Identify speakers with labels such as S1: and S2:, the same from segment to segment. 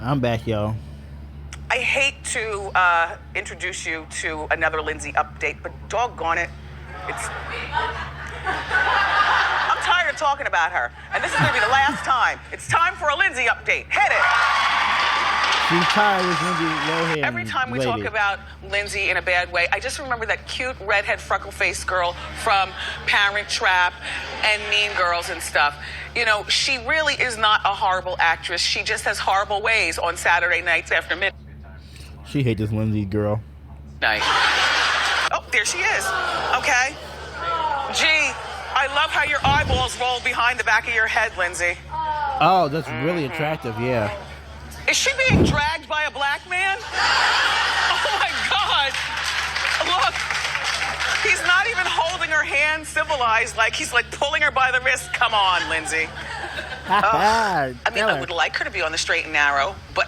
S1: I'm back, y'all.
S2: I hate to introduce you to another Lindsay update, but doggone it, I'm tired of talking about her, and this is going to be the last time. It's time for a Lindsay update. Hit it.
S1: She's tired of Lindsay Lohan.
S2: Every time we talk about Lindsay in a bad way, I just remember that cute redhead freckle-faced girl from Parent Trap and Mean Girls and stuff. You know, she really is not a horrible actress. She just has horrible ways on Saturday nights after midnight.
S1: She hates this Lindsay girl.
S2: Oh, there she is. Okay. Gee, I love how your eyeballs roll behind the back of your head, Lindsay.
S1: Oh, that's really attractive, yeah.
S2: Is she being dragged by a black man? Oh, my God. Look, he's not even holding her hand civilized, like he's like pulling her by the wrist. Come on, Lindsay. I mean, I would like her to be on the straight and narrow, but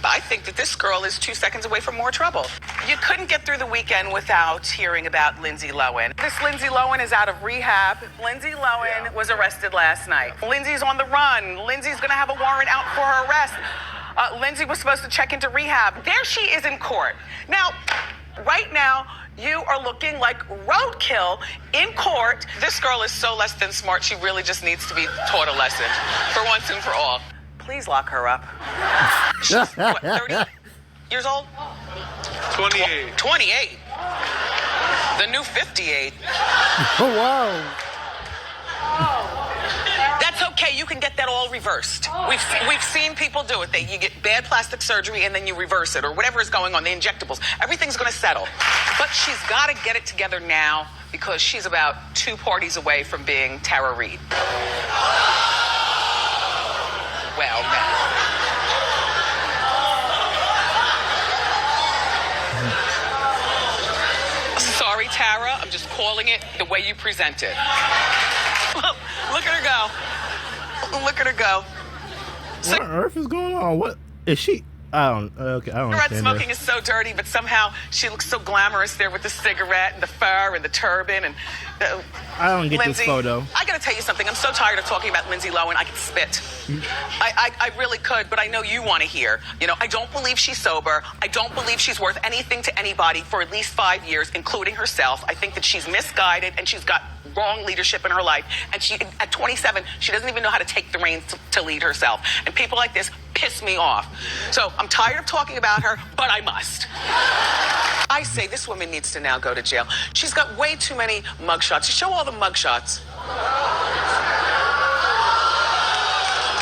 S2: I think that this girl is 2 seconds away from more trouble. You couldn't get through the weekend without hearing about Lindsay Lohan. This Lindsay Lohan is out of rehab. Lindsay Lohan was arrested last night. Lindsay's on the run. Lindsay's going to have a warrant out for her arrest. Lindsay was supposed to check into rehab. There she is in court. Now, right now, you are looking like roadkill in court. This girl is so less than smart, she really just needs to be taught a lesson for once and for all. Please lock her up. She's, what, 30 years old?
S3: 28.
S2: 28. The new 58.
S1: Oh, wow.
S2: That's okay. You can get that all reversed. We've seen people do it. You get bad plastic surgery and then you reverse it, or whatever is going on, the injectables. Everything's going to settle. But she's got to get it together now because she's about 2 parties away from being Tara Reid. Well, now. Sorry, Tara. I'm just calling it the way you present it. Look at her go. Look at her go.
S1: What on earth is going on? What is she? I don't
S2: Cigarette
S1: understand
S2: smoking
S1: this.
S2: is so dirty, but somehow she looks so glamorous there with the cigarette and the fur and the turban and
S1: I don't get
S2: Lindsay,
S1: this photo.
S2: I gotta tell you something. I'm so tired of talking about Lindsay Lohan. I could spit. I really could, but I know you want to hear. You know, I don't believe she's sober. I don't believe she's worth anything to anybody for at least 5 years, including herself. I think that she's misguided and she's got wrong leadership in her life. And she, at 27, she doesn't even know how to take the reins to lead herself. And people like this piss me off. So I'm tired of talking about her, but I must. I say this woman needs to now go to jail. She's got way too many mugshots. Show all the mugshots.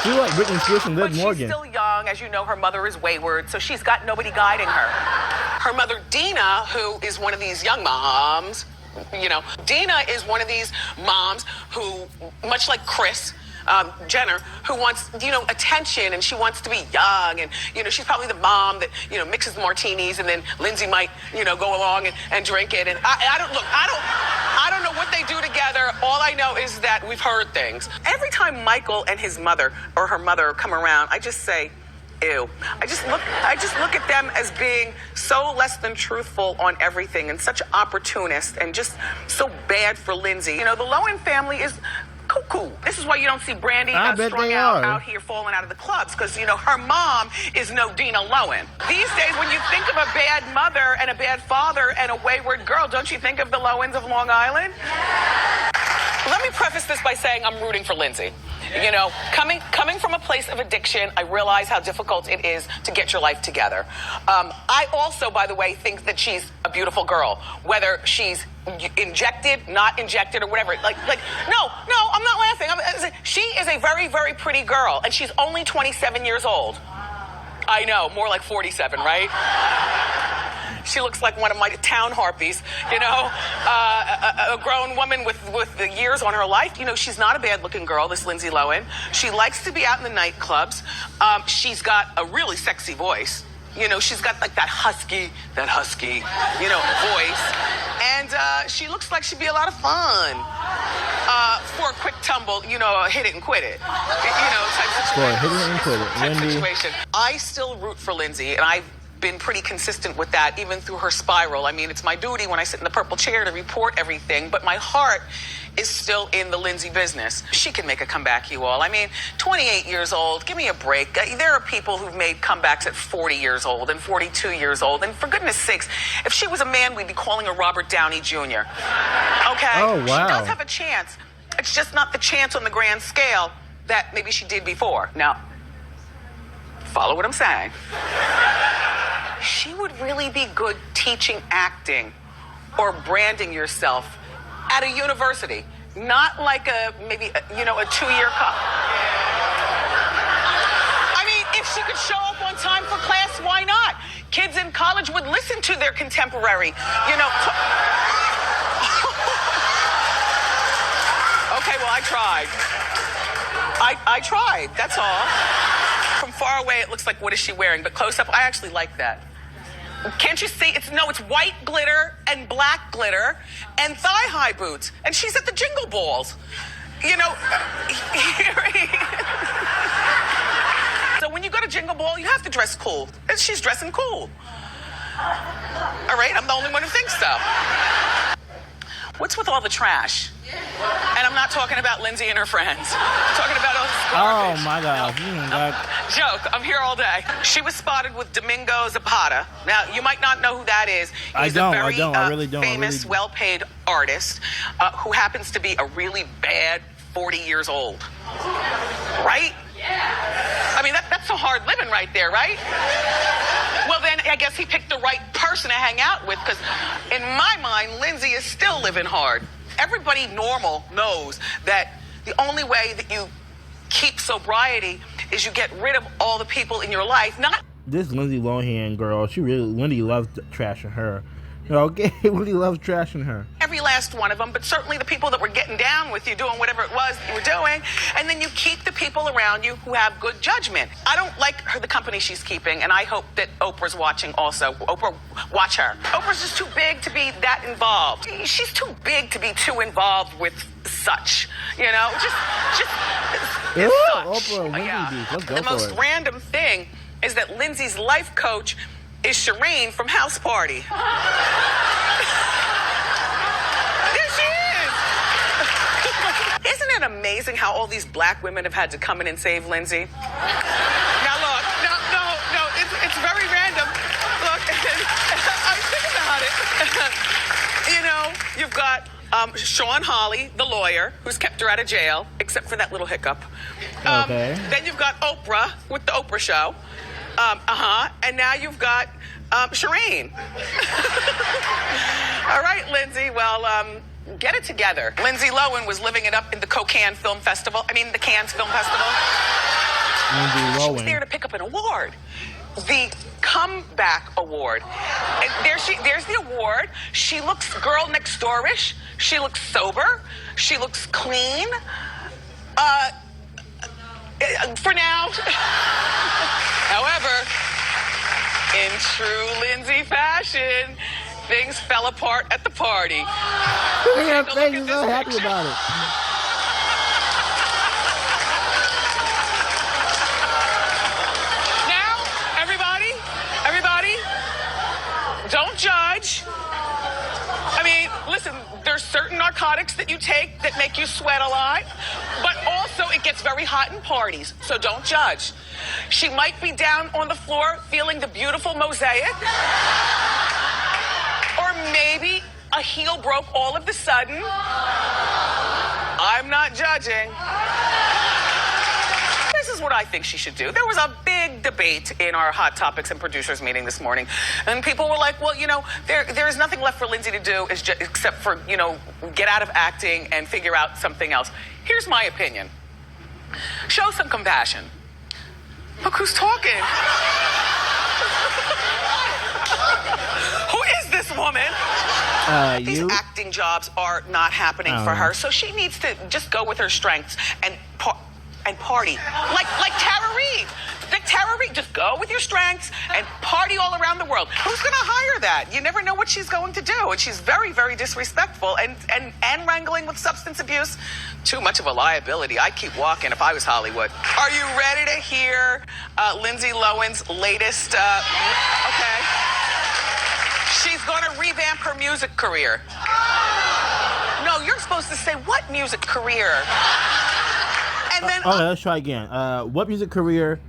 S1: She's like Britney Spears and Liv
S2: But
S1: Morgan.
S2: she's still young. As you know, her mother is wayward, so she's got nobody guiding her. Her mother, Dina, who is one of these young moms, you know, Dina is one of these moms who, much like Kris Jenner, who wants, you know, attention, and she wants to be young, and, you know, she's probably the mom that, you know, mixes martinis, and then Lindsay might, you know, go along and drink it. And I don't know what they do together. All I know is that we've heard things. Every time Michael and his mother or her mother come around, I just say, ew. I just look at them as being so less than truthful on everything and such opportunists and just so bad for Lindsay. You know, the Lohan family is cuckoo. This is why you don't see Brandy strung out here falling out of the clubs, because, you know, her mom is no Dina Lohan. These days, when you think of a bad mother and a bad father and a wayward girl, don't you think of the Lohans of Long Island? Let me preface this by saying I'm rooting for Lindsay. You know, coming from a place of addiction, I realize how difficult it is to get your life together. I also, by the way, think that she's a beautiful girl, whether she's injected, not injected, or whatever. No, I'm not laughing. She is a very, very pretty girl, and she's only 27 years old. I know, more like 47, right? She looks like one of my town harpies, you know, a grown woman with the years on her life. You know, she's not a bad-looking girl, this Lindsay Lohan. She likes to be out in the nightclubs. She's got a really sexy voice. You know, she's got like that husky, you know, voice. And she looks like she'd be a lot of fun. For a quick tumble, you know, hit it and quit it. You know, type situation.
S1: Hit it and quit it.
S2: Type
S1: Wendy.
S2: situation. I still root for Lindsay, and I've been pretty consistent with that, even through her spiral. I mean, it's my duty when I sit in the purple chair to report everything, but my heart is still in the Lindsay business. She can make a comeback, you all. I mean, 28 years old, give me a break. There are people who've made comebacks at 40 years old and 42 years old. And for goodness sakes, if she was a man, we'd be calling her Robert Downey Jr. Okay?
S1: Oh, wow.
S2: She does have a chance. It's just not the chance on the grand scale that maybe she did before. Now, follow what I'm saying. She would really be good teaching acting or branding yourself at a university, not like maybe a 2-year I mean, if she could show up on time for class, why not? Kids in college would listen to their contemporary, Okay, well, I tried. I tried, that's all. From far away, it looks like, what is she wearing? But close up, I actually like that. Can't you see? It's white glitter and black glitter and thigh-high boots. And she's at the Jingle Balls. So when you go to Jingle Ball, you have to dress cool. And she's dressing cool. All right, I'm the only one who thinks so. What's with all the trash? And I'm not talking about Lindsay and her friends. I'm talking about all this garbage.
S1: Oh, my God.
S2: Joke. I'm here all day. She was spotted with Domingo Zapata. Now, you might not know who that is. He's a very famous, well-paid artist who happens to be a really bad 40 years old. Right? Yeah. I mean, that's a hard living right there, right? Well, then I guess he picked the right person to hang out with, because in my mind, Lindsay is still living hard. Everybody normal knows that the only way that you keep sobriety is you get rid of all the people in your life. Not
S1: this Lindsay Lohan girl, Wendy loves trashing her. Okay, Wendy loves trashing her.
S2: Every last one of them, but certainly the people that were getting down with you, doing whatever it was that you were doing, and then you keep the people around you who have good judgment. I don't like the company she's keeping, and I hope that Oprah's watching also. Oprah, watch her. Oprah's just too big to be that involved. She's too big to be too involved with such, just such.
S1: Oprah,
S2: Yeah.
S1: Let's go
S2: The most random thing is that Lindsay's life coach is Shireen from House Party. There she is. Isn't it amazing how all these black women have had to come in and save Lindsay? Now look, no, it's very random. Look, I think about it. You've got Sean Hawley, the lawyer, who's kept her out of jail, except for that little hiccup.
S1: Okay.
S2: Then you've got Oprah with the Oprah Show. And now you've got Shireen. All right, Lindsay, well, get it together. Lindsay Lohan was living it up in the Cannes Film Festival. The Cannes Film Festival.
S1: Lindsay Lohan.
S2: She was there to pick up an award. The Comeback Award. And there's the award. She looks girl next door-ish. She looks sober. She looks clean. For now. However, in true Lindsay fashion, things fell apart at the party.
S1: Yeah, I'm so happy about it.
S2: Now, everybody, don't judge. Listen, there's certain narcotics that you take that make you sweat a lot, but also it gets very hot in parties, so don't judge. She might be down on the floor feeling the beautiful mosaic, or maybe a heel broke all of a sudden. I'm not judging. This is what I think she should do. There was a big debate in our Hot Topics and producers meeting this morning, and people were like, well, there is nothing left for Lindsay to do except for, get out of acting and figure out something else. Here's my opinion. Show some compassion. Look who's talking. Who is this woman? These acting jobs are not happening for her, so she needs to just go with her strengths and party. Like Tara Reid. Like Tara Reid, just go with your strengths and party all around the world. Who's going to hire that? You never know what she's going to do. And she's very, very disrespectful and wrangling with substance abuse. Too much of a liability. I'd keep walking if I was Hollywood. Are you ready to hear Lindsay Lohan's latest? Okay. She's going to revamp her music career. No, you're supposed to say what music career? And then
S1: Okay, let's try again. What music career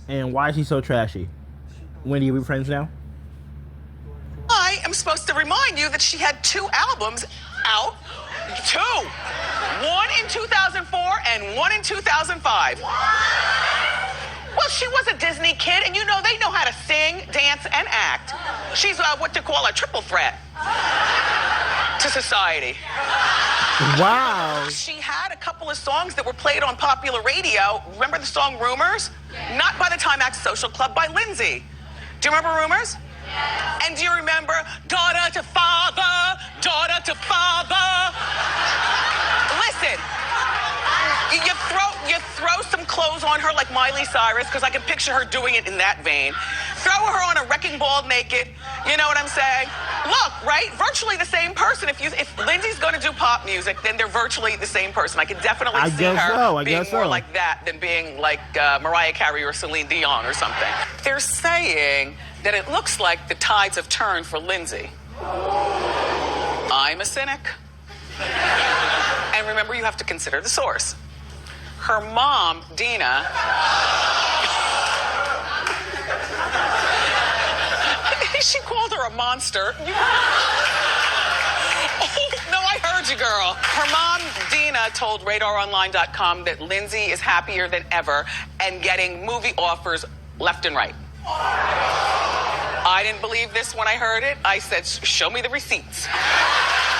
S1: and why is he so trashy? Wendy, are we friends now?
S2: I am supposed to remind you that she had 2 albums out. 2. One in 2004 and one in 2005. Well, she was a Disney kid, and you know they know how to sing, dance, and act. She's what you call a triple threat to society.
S1: Wow.
S2: She had a couple of songs that were played on popular radio. Remember the song Rumors? Not by the Timex Social Club, by Lindsay. Do you remember Rumors? Yes. And do you remember Daughter to Father, Daughter to Father? Listen, you throw some clothes on her like Miley Cyrus, because I can picture her doing it in that vein. Throw her on a wrecking ball naked. You know what I'm saying? Look, right? Virtually the same person. If Lindsay's going to do pop music, then they're virtually the same person. I could definitely see her being more like that than being like Mariah Carey or Celine Dion or something. They're saying that it looks like the tides have turned for Lindsay. I'm a cynic. And remember, you have to consider the source. Her mom, Dina, she called her a monster. No, I heard you, girl. Her mom, Dina, told RadarOnline.com that Lindsay is happier than ever and getting movie offers left and right. I didn't believe this when I heard it. I said, show me the receipts.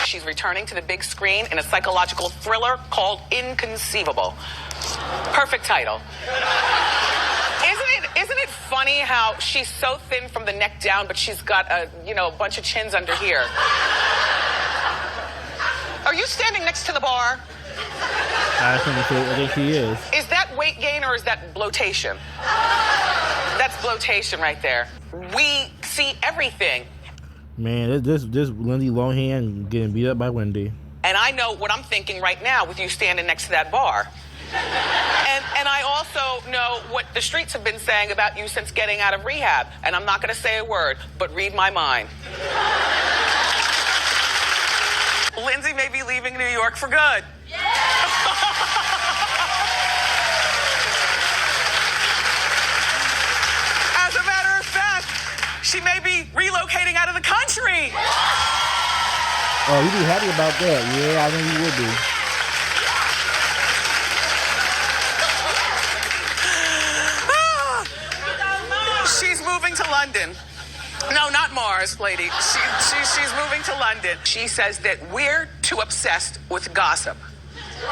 S2: She's returning to the big screen in a psychological thriller called Inconceivable. Perfect title. Isn't it funny how she's so thin from the neck down, but she's got a bunch of chins under here? Are you standing next to the bar?
S1: I think she is.
S2: Is that weight gain or is that bloatation? That's bloatation right there. We see everything.
S1: Man, this Lindsay Lohan getting beat up by Wendy.
S2: And I know what I'm thinking right now with you standing next to that bar. And I also know what the streets have been saying about you since getting out of rehab. And I'm not going to say a word, but read my mind. Lindsay may be leaving New York for good. Yeah. As a matter of fact, she may be relocating out of the country.
S1: Oh, you'd be happy about that. Yeah, I think you would be.
S2: She's moving to London. No, not Mars, lady. She's moving to London. She says that we're too obsessed with gossip. No,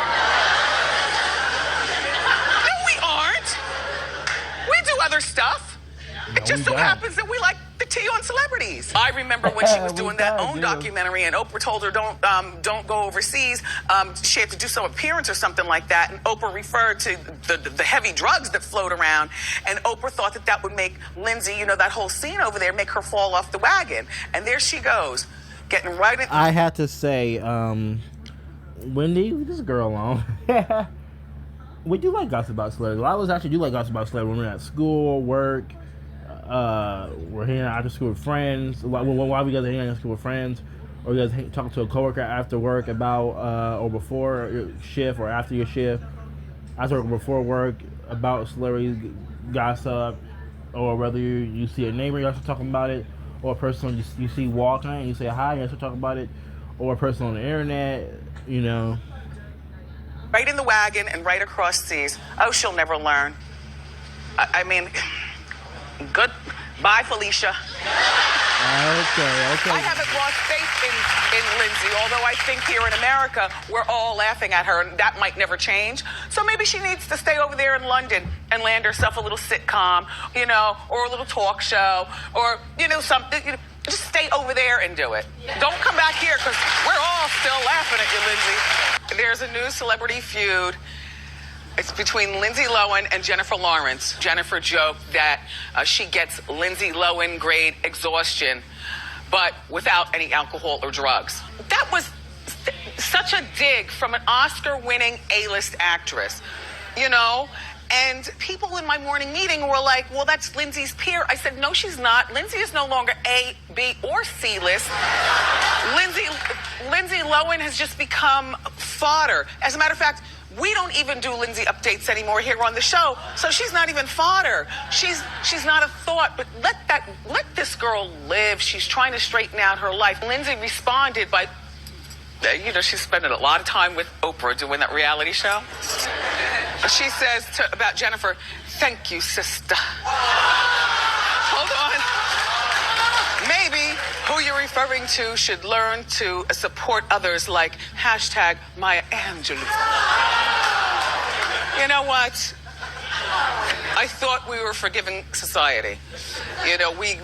S2: we aren't. We do other stuff. It just so happens that we like the tea on celebrities. I remember when she was doing that OWN documentary, and Oprah told her don't go overseas. She had to do some appearance or something like that, and Oprah referred to the heavy drugs that float around, and Oprah thought that would make Lindsay, that whole scene over there, make her fall off the wagon. And there she goes, getting right in.
S1: I had to say, Wendy, leave this girl alone. We do like gossip about celebrities. A lot of us actually do like gossip about celebrities when we're at school, work. We're hanging out after school with friends. While we guys are hanging out after school with friends, or you guys talk to a coworker after work about or before your shift or after your shift, after work or before work, about celebrity gossip, or whether you see a neighbor, you're also talking about it, or a person you see walking and you say hi, you also talk about it, or a person on the internet,
S2: Right in the wagon and right across seas. Oh, she'll never learn. I mean. Good. Bye, Felicia.
S1: Okay.
S2: I haven't lost faith in Lindsay, although I think here in America, we're all laughing at her, and that might never change. So maybe she needs to stay over there in London and land herself a little sitcom, or a little talk show, or, something. Just stay over there and do it. Yeah. Don't come back here, because we're all still laughing at you, Lindsay. There's a new celebrity feud. It's between Lindsay Lohan and Jennifer Lawrence. Jennifer joked that she gets Lindsay Lohan grade exhaustion, but without any alcohol or drugs. That was such a dig from an Oscar-winning A-list actress, And people in my morning meeting were like, well, that's Lindsay's peer. I said, no, she's not. Lindsay is no longer A, B, or C list. Lindsay Lohan has just become fodder. As a matter of fact, we don't even do Lindsay updates anymore here on the show, so she's not even fodder. She's not a thought, but let this girl live. She's trying to straighten out her life. Lindsay responded by, she's spending a lot of time with Oprah doing that reality show. She says about Jennifer, "Thank you, sister." Hold on. Maybe who you're referring to should learn to support others like hashtag Maya Angelou. You know what? I thought we were a forgiving society. We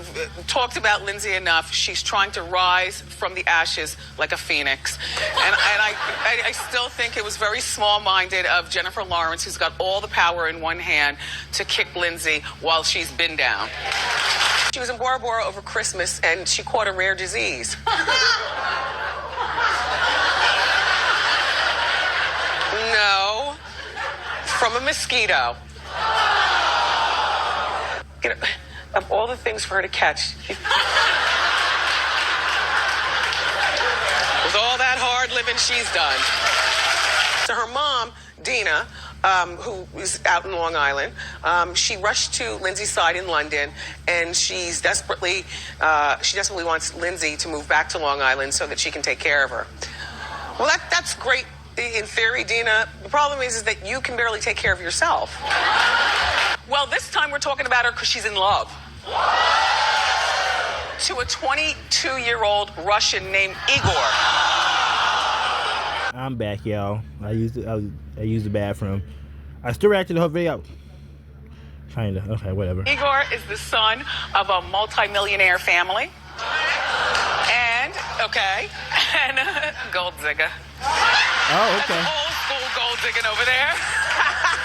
S2: talked about Lindsay enough. She's trying to rise from the ashes like a phoenix. And I still think it was very small-minded of Jennifer Lawrence, who's got all the power in one hand, to kick Lindsay while she's been down. She was in Bora Bora over Christmas, and she caught a rare disease. No, from a mosquito. Of all the things for her to catch, with all that hard living she's done. So her mom, Dina, who is out in Long Island, she rushed to Lindsay's side in London, and she desperately wants Lindsay to move back to Long Island so that she can take care of her. Well, that's great in theory, Dina. The problem is that you can barely take care of yourself. Well, this time we're talking about her because she's in love. To a 22-year-old Russian named Igor.
S1: I'm back, y'all. I used the bathroom. I still reacted to the whole video. Kinda. Okay, whatever.
S2: Igor is the son of a multi-millionaire family. And gold digger.
S1: Oh, okay.
S2: That's old school gold digging over there.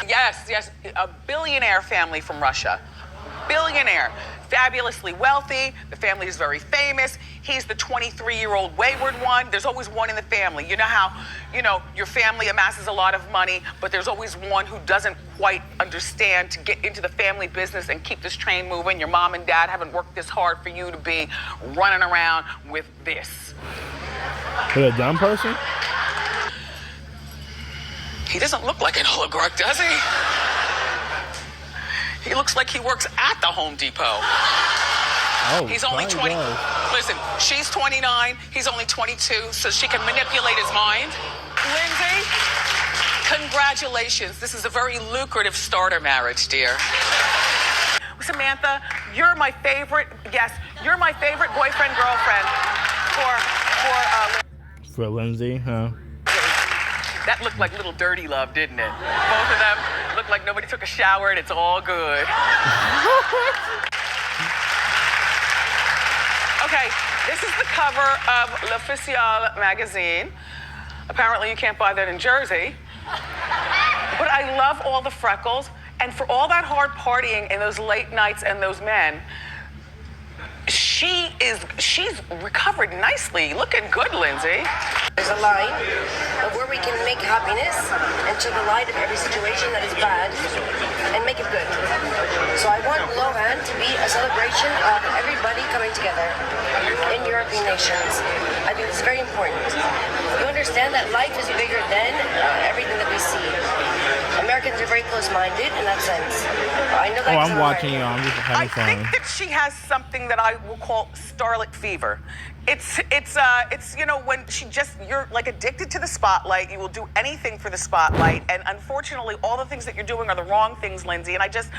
S2: Yes, a billionaire family from Russia. Billionaire. Fabulously wealthy. The family is very famous. He's the 23-year-old wayward one. There's always one in the family. You know how, your family amasses a lot of money, but there's always one who doesn't quite understand to get into the family business and keep this train moving. Your mom and dad haven't worked this hard for you to be running around with this.
S1: With a dumb person?
S2: He doesn't look like an oligarch, does he? He looks like he works at the Home Depot.
S1: Oh,
S2: he's only 20. Listen, she's 29. He's only 22, so she can manipulate his mind. Lindsay, congratulations. This is a very lucrative starter marriage, dear. Samantha, you're my favorite. Yes, you're my favorite boyfriend girlfriend
S1: for Lindsay, huh?
S2: That looked like little dirty love, didn't it? Both of them looked like nobody took a shower and it's all good. Okay, this is the cover of L'Officiel magazine. Apparently you can't buy that in Jersey. But I love all the freckles, and for all that hard partying and those late nights and those men, she's recovered nicely. Looking good, Lindsay.
S4: There's a line of where we can make happiness into the light of every situation that is bad and make it good. So I want Lohan to be a celebration of everybody coming together in European nations. I think it's very important. You understand that life is bigger than everything that we see. Americans are very close-minded in that sense. I know that.
S1: Oh, I'm watching you. I'm just having fun.
S2: I think that she has something that I will call starlet fever. It's when you're like addicted to the spotlight. You will do anything for the spotlight, and unfortunately, all the things that you're doing are the wrong things, Lindsay. And I just,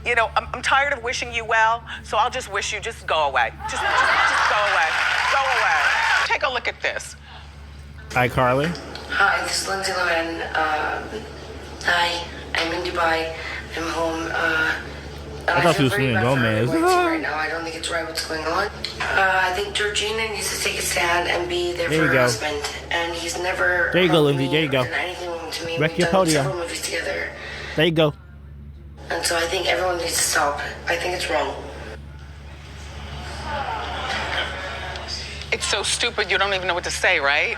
S2: I'm tired of wishing you well. So I'll just wish you just go away. Just go away. Go away. Take a look at this.
S1: Hi, Carly.
S4: Hi, this is Lindsay Lohan. Hi, I'm in Dubai. I'm home.
S1: I thought she was Selena Gomez.
S4: Right now, I don't think it's right what's going on. I think Georgina needs to take a stand and be there for her husband. And he's never.
S1: There you go, Lindsay. There you go.
S4: To me.
S1: Wreck your podium.
S4: Several movies together.
S1: There you go.
S4: And so I think everyone needs to stop. I think it's wrong.
S2: It's so stupid you don't even know what to say, right?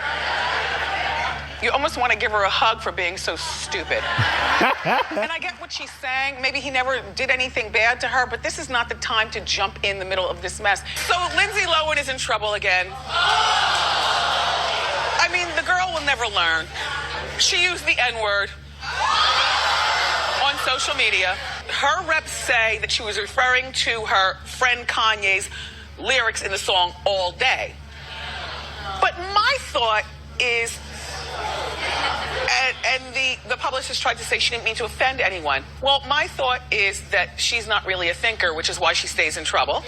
S2: You almost want to give her a hug for being so stupid. And I get what she's saying. Maybe he never did anything bad to her, but this is not the time to jump in the middle of this mess. So Lindsay Lohan is in trouble again. I mean, the girl will never learn. She used the N-word on social media. Her reps say that she was referring to her friend Kanye's lyrics in the song All Day. But my thought is, and the publicist tried to say she didn't mean to offend anyone. Well, my thought is that she's not really a thinker, which is why she stays in trouble.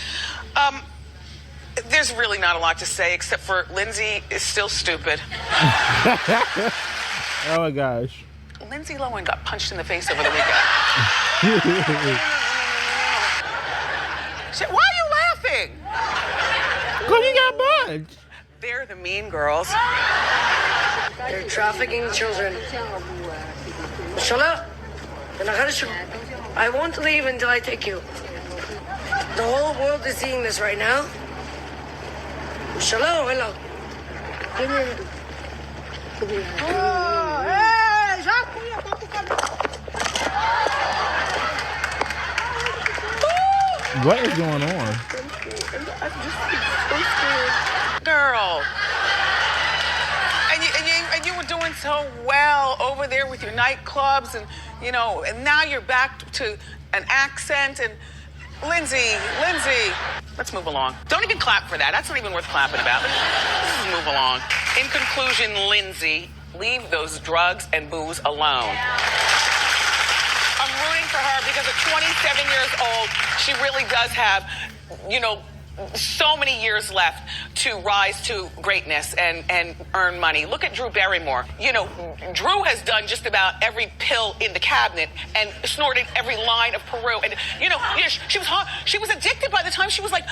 S2: There's really not a lot to say, except for Lindsay is still stupid.
S1: Oh my gosh.
S2: Lindsay Lohan got punched in the face over the weekend. Why are you laughing?
S1: Cause you got punched.
S2: They're the mean girls.
S4: They're trafficking children. Shala, I won't leave until I take you. The whole world is seeing this right now. Shalom, hello.
S1: What is going on?
S2: Girl. And you were doing so well over there with your nightclubs and, you know, and now you're back to an accent and Lindsay, let's move along. Don't even clap for that. That's not even worth clapping about. Let's move along. In conclusion, Lindsay, leave those drugs and booze alone. I'm rooting for her because at 27 years old, she really does have, you know, so many years left to rise to greatness and earn money. Look at Drew Barrymore. You know, Drew has done just about every pill in the cabinet and snorted every line of Peru. And, you know, she was addicted by the time she was like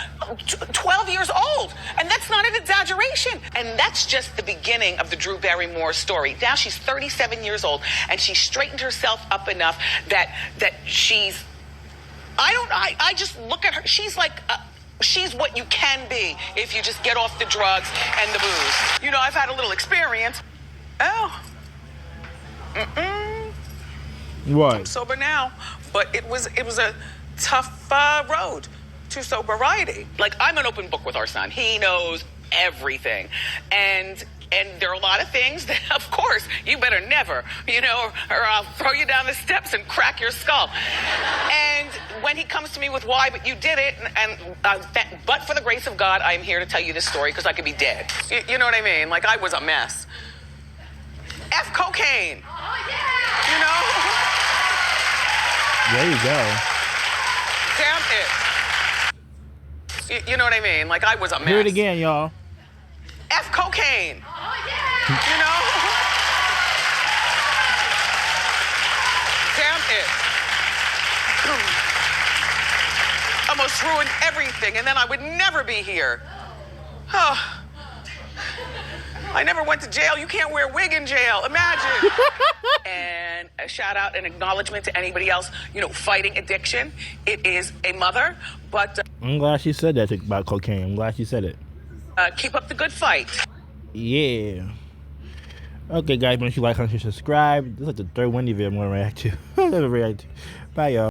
S2: 12 years old. And that's not an exaggeration. And that's just the beginning of the Drew Barrymore story. Now she's 37 years old and she's straightened herself up enough that she's, I just look at her. She's like, she's what you can be if you just get off the drugs and the booze. You know, I've had a little experience. Oh.
S1: What?
S2: I'm sober now, but it was a tough road to sobriety. Like, I'm an open book with our son. He knows everything. And there are a lot of things that, of course, you better never, you know, or I'll throw you down the steps and crack your skull. And when he comes to me with why, but you did it, but for the grace of God, I'm here to tell you this story because I could be dead. You know what I mean? Like, I was a mess. F cocaine. Oh, yeah. You know?
S1: There you go.
S2: Damn it. You know what I mean? Like, I was a mess.
S1: Hear it again, y'all.
S2: F cocaine. Oh, yeah. You know? Damn it. Almost ruined everything, and then I would never be here. Oh. I never went to jail. You can't wear a wig in jail. Imagine. And a shout out and acknowledgement to anybody else, you know, fighting addiction. It is a mother, but...
S1: I'm glad she said that about cocaine. I'm glad she said it.
S2: Keep up the good fight.
S1: Yeah. Okay, guys, make sure you like, comment, subscribe. This is like the third Wendy video I'm going to react to. Bye, y'all.